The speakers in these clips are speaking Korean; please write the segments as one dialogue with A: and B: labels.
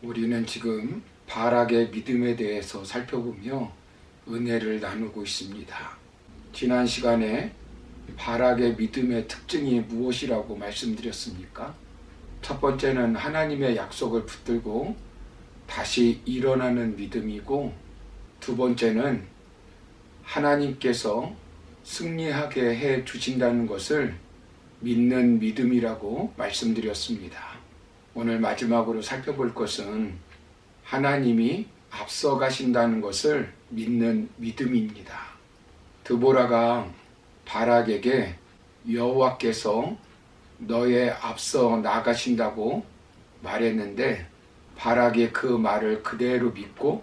A: 우리는 지금 바락의 믿음에 대해서 살펴보며 은혜를 나누고 있습니다. 지난 시간에 바락의 믿음의 특징이 무엇이라고 말씀드렸습니까? 첫 번째는 하나님의 약속을 붙들고 다시 일어나는 믿음이고, 두 번째는 하나님께서 승리하게 해 주신다는 것을 믿는 믿음이라고 말씀드렸습니다. 오늘 마지막으로 살펴볼 것은 하나님이 앞서가신다는 것을 믿는 믿음입니다. 드보라가 바락에게 여호와께서 너의 앞서 나가신다고 말했는데, 바락이 그 말을 그대로 믿고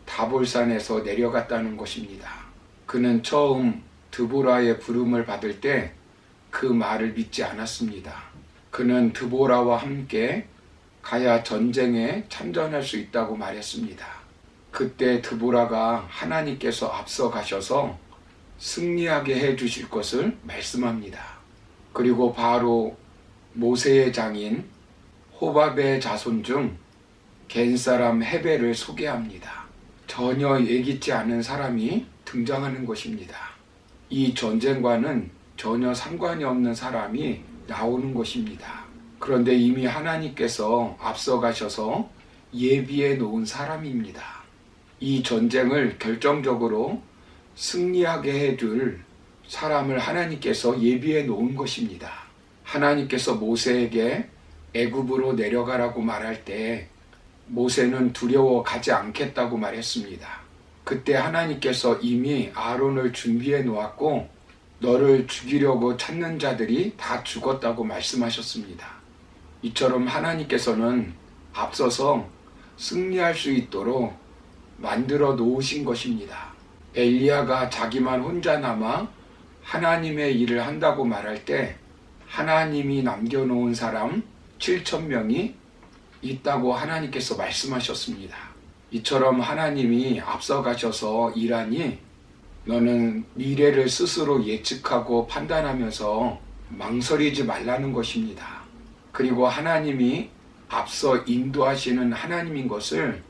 A: 다볼산에서 내려갔다는 것입니다. 그는 처음 드보라의 부름을 받을 때 그 말을 믿지 않았습니다. 그는 드보라와 함께 가야 전쟁에 참전할 수 있다고 말했습니다. 그때 드보라가 하나님께서 앞서 가셔서 승리하게 해 주실 것을 말씀합니다. 그리고 바로 모세의 장인 호밥의 자손 중 겐사람 헤벨을 소개합니다. 전혀 예기치 않은 사람이 등장하는 것입니다. 이 전쟁과는 전혀 상관이 없는 사람이 나오는 것입니다. 그런데 이미 하나님께서 앞서 가셔서 예비해 놓은 사람입니다. 이 전쟁을 결정적으로 승리하게 해줄 사람을 하나님께서 예비해 놓은 것입니다. 하나님께서 모세에게 애굽으로 내려가라고 말할 때 모세는 두려워 가지 않겠다고 말했습니다. 그때 하나님께서 이미 아론을 준비해 놓았고, 너를 죽이려고 찾는 자들이 다 죽었다고 말씀하셨습니다. 이처럼 하나님께서는 앞서서 승리할 수 있도록 만들어 놓으신 것입니다. 엘리야가 자기만 혼자 남아 하나님의 일을 한다고 말할 때 하나님이 남겨놓은 사람 7,000명이 있다고 하나님께서 말씀하셨습니다. 이처럼 하나님이 앞서 가셔서 일하니 너는 미래를 스스로 예측하고 판단하면서 망설이지 말라는 것입니다. 그리고 하나님이 앞서 인도하시는 하나님인 것을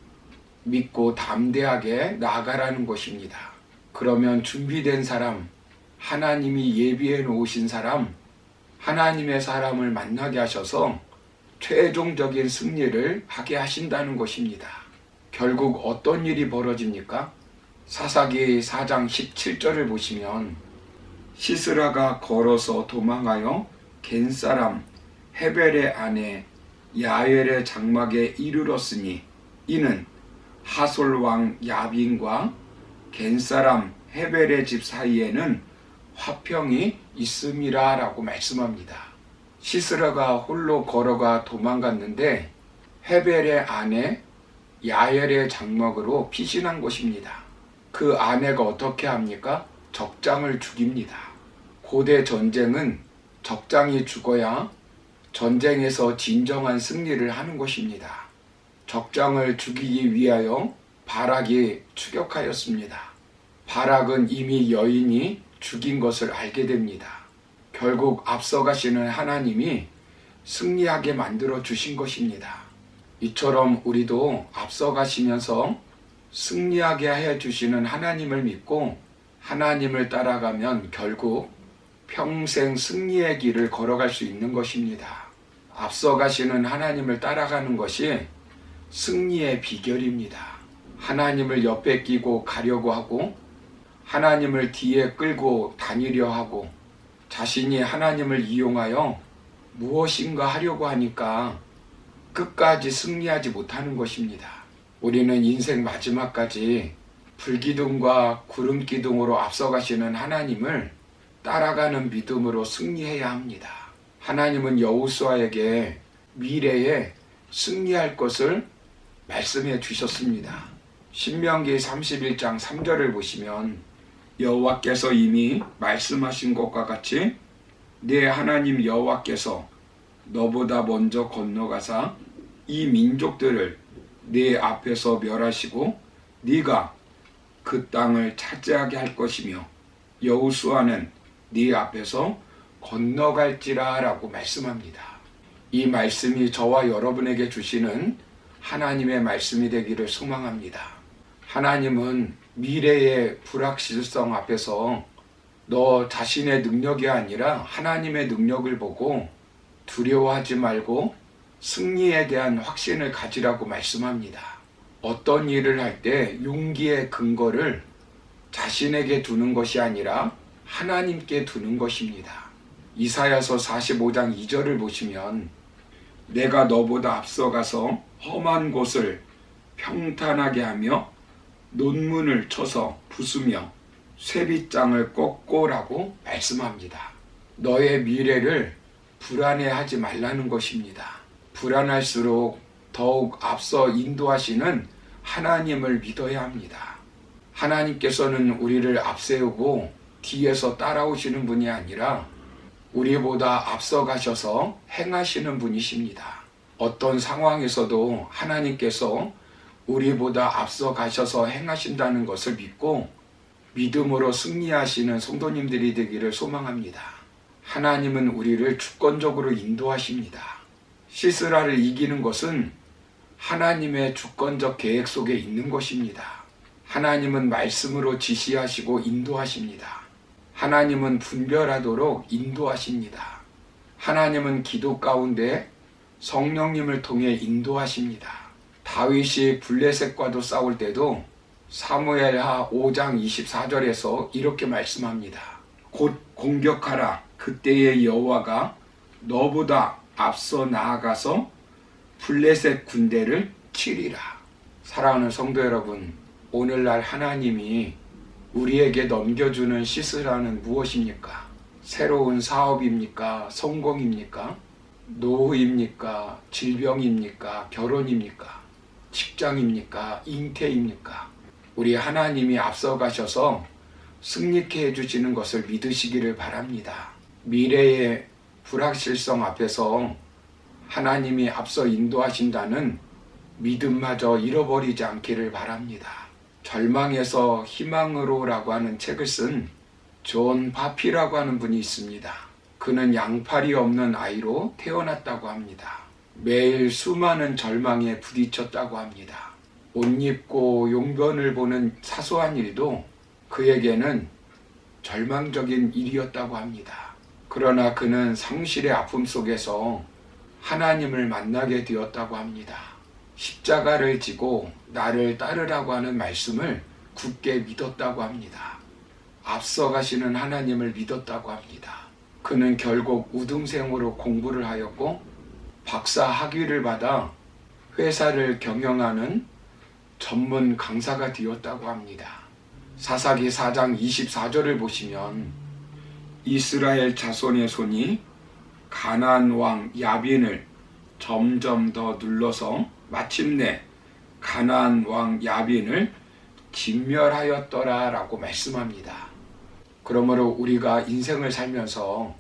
A: 믿고 담대하게 나아가라는 것입니다. 그러면 준비된 사람, 하나님이 예비해 놓으신 사람, 하나님의 사람을 만나게 하셔서 최종적인 승리를 하게 하신다는 것입니다. 결국 어떤 일이 벌어집니까? 사사기 4장 17절을 보시면 시스라가 걸어서 도망하여 겐사람 헤벨의 아내 야엘의 장막에 이르렀으니 이는 하솔 왕 야빈과 겐사람 헤벨의 집 사이에는 화평이 있음이라 라고 말씀합니다. 시스라가 홀로 걸어가 도망갔는데 헤벨의 아내 야엘의 장막으로 피신한 것입니다. 그 아내가 어떻게 합니까? 적장을 죽입니다. 고대 전쟁은 적장이 죽어야 전쟁에서 진정한 승리를 하는 것입니다. 적장을 죽이기 위하여 바락이 추격하였습니다. 바락은 이미 여인이 죽인 것을 알게 됩니다. 결국 앞서가시는 하나님이 승리하게 만들어 주신 것입니다. 이처럼 우리도 앞서가시면서 승리하게 해 주시는 하나님을 믿고 하나님을 따라가면 결국 평생 승리의 길을 걸어갈 수 있는 것입니다. 앞서가시는 하나님을 따라가는 것이 승리의 비결입니다. 하나님을 옆에 끼고 가려고 하고 하나님을 뒤에 끌고 다니려 하고 자신이 하나님을 이용하여 무엇인가 하려고 하니까 끝까지 승리하지 못하는 것입니다. 우리는 인생 마지막까지 불기둥과 구름기둥으로 앞서가시는 하나님을 따라가는 믿음으로 승리해야 합니다. 하나님은 여호수아에게 미래에 승리할 것을 말씀해 주셨습니다. 신명기 31장 3절을 보시면 여호와께서 이미 말씀하신 것과 같이 내 하나님 여호와께서 너보다 먼저 건너가사 이 민족들을 네 앞에서 멸하시고 네가 그 땅을 차지하게 할 것이며 여호수아는 네 앞에서 건너갈지라 라고 말씀합니다. 이 말씀이 저와 여러분에게 주시는 하나님의 말씀이 되기를 소망합니다. 하나님은 미래의 불확실성 앞에서 너 자신의 능력이 아니라 하나님의 능력을 보고 두려워하지 말고 승리에 대한 확신을 가지라고 말씀합니다. 어떤 일을 할 때 용기의 근거를 자신에게 두는 것이 아니라 하나님께 두는 것입니다. 이사야서 45장 2절을 보시면 내가 너보다 앞서가서 험한 곳을 평탄하게 하며 논문을 쳐서 부수며 쇠빗장을 꺾고라고 말씀합니다. 너의 미래를 불안해하지 말라는 것입니다. 불안할수록 더욱 앞서 인도하시는 하나님을 믿어야 합니다. 하나님께서는 우리를 앞세우고 뒤에서 따라오시는 분이 아니라 우리보다 앞서가셔서 행하시는 분이십니다. 어떤 상황에서도 하나님께서 우리보다 앞서가셔서 행하신다는 것을 믿고 믿음으로 승리하시는 성도님들이 되기를 소망합니다. 하나님은 우리를 주권적으로 인도하십니다. 시스라를 이기는 것은 하나님의 주권적 계획 속에 있는 것입니다. 하나님은 말씀으로 지시하시고 인도하십니다. 하나님은 분별하도록 인도하십니다. 하나님은 기도 가운데 성령님을 통해 인도하십니다. 다윗이 블레셋과도 싸울 때도 사무엘하 5장 24절에서 이렇게 말씀합니다. 곧 공격하라. 그때의 여호와가 너보다 앞서 나아가서 블레셋 군대를 치리라. 사랑하는 성도 여러분, 오늘날 하나님이 우리에게 넘겨주는 시스라는 무엇입니까? 새로운 사업입니까? 성공입니까? 노후입니까? 질병입니까? 결혼입니까? 직장입니까? 잉태입니까? 우리 하나님이 앞서가셔서 승리케 해주시는 것을 믿으시기를 바랍니다. 미래의 불확실성 앞에서 하나님이 앞서 인도하신다는 믿음마저 잃어버리지 않기를 바랍니다. 절망에서 희망으로라고 하는 책을 쓴 존 바피라고 하는 분이 있습니다. 그는 양팔이 없는 아이로 태어났다고 합니다. 매일 수많은 절망에 부딪혔다고 합니다. 옷 입고 용변을 보는 사소한 일도 그에게는 절망적인 일이었다고 합니다. 그러나 그는 상실의 아픔 속에서 하나님을 만나게 되었다고 합니다. 십자가를 지고 나를 따르라고 하는 말씀을 굳게 믿었다고 합니다. 앞서가시는 하나님을 믿었다고 합니다. 그는 결국 우등생으로 공부를 하였고 박사 학위를 받아 회사를 경영하는 전문 강사가 되었다고 합니다. 사사기 4장 24절을 보시면 이스라엘 자손의 손이 가나안 왕 야빈을 점점 더 눌러서 마침내 가나안 왕 야빈을 진멸하였더라 라고 말씀합니다. 그러므로 우리가 인생을 살면서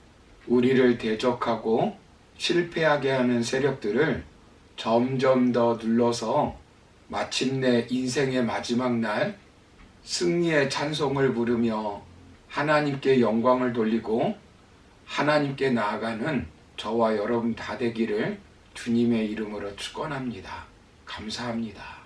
A: 우리를 대적하고 실패하게 하는 세력들을 점점 더 눌러서 마침내 인생의 마지막 날 승리의 찬송을 부르며 하나님께 영광을 돌리고 하나님께 나아가는 저와 여러분 다 되기를 주님의 이름으로 축원합니다. 감사합니다.